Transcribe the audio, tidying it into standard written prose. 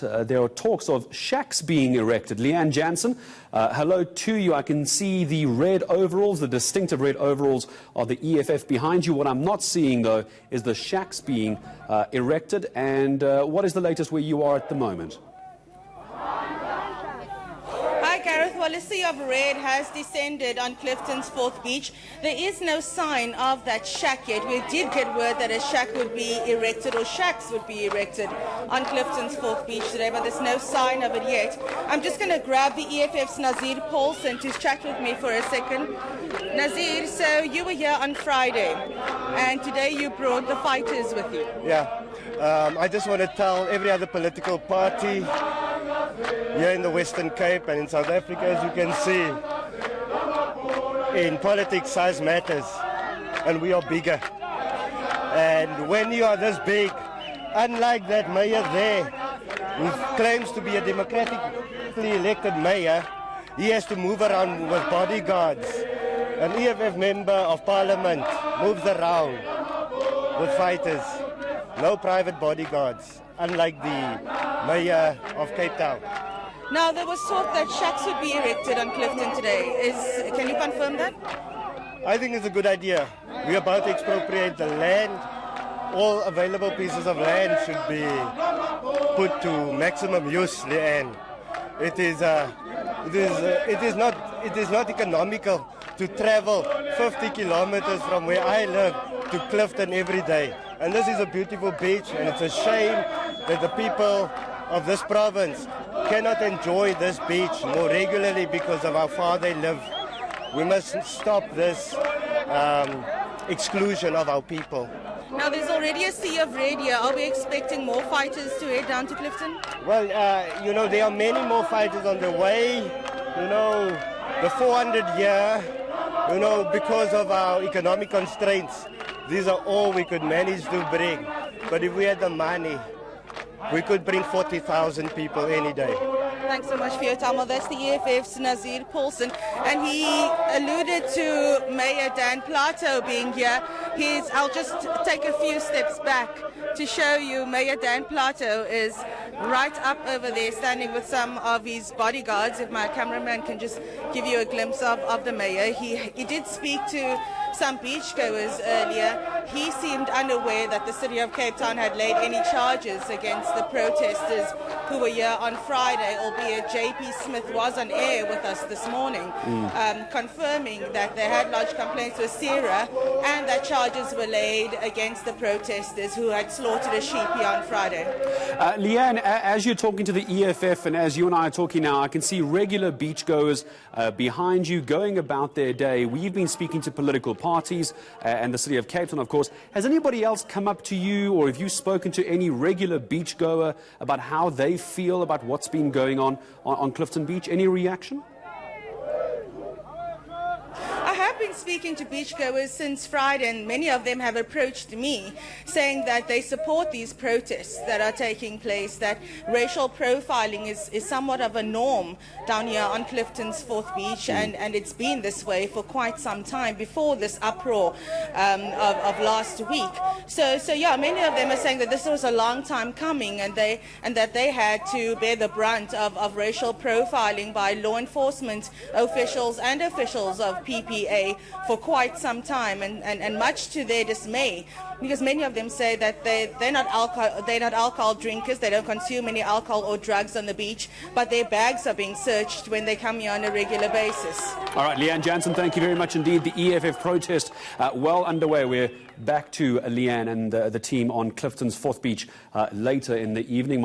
There are talks of shacks being erected. Leanne Jansen, hello to you. I can see the red overalls, the distinctive red overalls of the EFF behind you. What I'm not seeing, though, is the shacks being erected. And what is the latest where you are at the moment? Hi, Gareth. Well, a sea of red has descended on Clifton's Beach. There is no sign of that shack yet. We did get word that a shack would be erected, or shacks would be erected on Clifton's Beach today, but there's no sign of it yet. I'm just going to grab the EFF's Nazir Paulson to chat with me for a second. Nazir, so you were here on Friday, and today you brought the fighters with you. Yeah. I just want to tell every other political party here in the Western Cape and in South Africa, as you can see, in politics size matters, and we are bigger. And when you are this big, unlike that mayor there, who claims to be a democratically elected mayor, he has to move around with bodyguards. An EFF member of parliament moves around with fighters, no private bodyguards, unlike the mayor of Cape Town. Now, there was talk that shacks would be erected on Clifton today. Can you confirm that? I think it's a good idea. We are about to expropriate the land. All available pieces of land should be put to maximum use, Leanne. It is not economical to travel 50 kilometers from where I live to Clifton every day. And this is a beautiful beach, and it's a shame that the people of this province cannot enjoy this beach more regularly because of how far they live. We must stop this exclusion of our people. Now, there's already a sea of red here. Are we expecting more fighters to head down to Clifton? Well, there are many more fighters on the way. The 400 year, because of our economic constraints, these are all we could manage to bring. But if we had the money, we could bring 40,000 people any day. Thanks so much for your time. Well, that's the EFF's Nazir Paulson, and he alluded to Mayor Dan Plato being here. I'll just take a few steps back to show you. Mayor Dan Plato is right up over there, standing with some of his bodyguards. If my cameraman can just give you a glimpse of the mayor. He did speak to some beachgoers earlier. He seemed unaware that the city of Cape Town had laid any charges against the protesters who were here on Friday, albeit JP Smith was on air with us this morning, confirming that they had lodged complaints with SERA and that charges were laid against the protesters who had slaughtered a sheep here on Friday. Leanne, as you're talking to the EFF and as you and I are talking now, I can see regular beachgoers behind you going about their day. We've been speaking to political parties and the city of Cape Town, of course. Has anybody else come up to you, or have you spoken to any regular beachgoer about how they feel about what's been going on Clifton Beach? Any reaction? I have been speaking to beachgoers since Friday, and many of them have approached me saying that they support these protests that are taking place, that racial profiling is somewhat of a norm down here on Clifton's Beach, and it's been this way for quite some time before this uproar of last week. So yeah, many of them are saying that this was a long time coming, and that they had to bear the brunt of racial profiling by law enforcement officials and officials of PPA for quite some time, and much to their dismay, because many of them say that they're not alcohol drinkers, they don't consume any alcohol or drugs on the beach, but their bags are being searched when they come here on a regular basis. All right, Leanne Jansen, thank you very much indeed. The EFF protest well underway. We're back to Leanne and the team on Clifton's Beach later in the evening.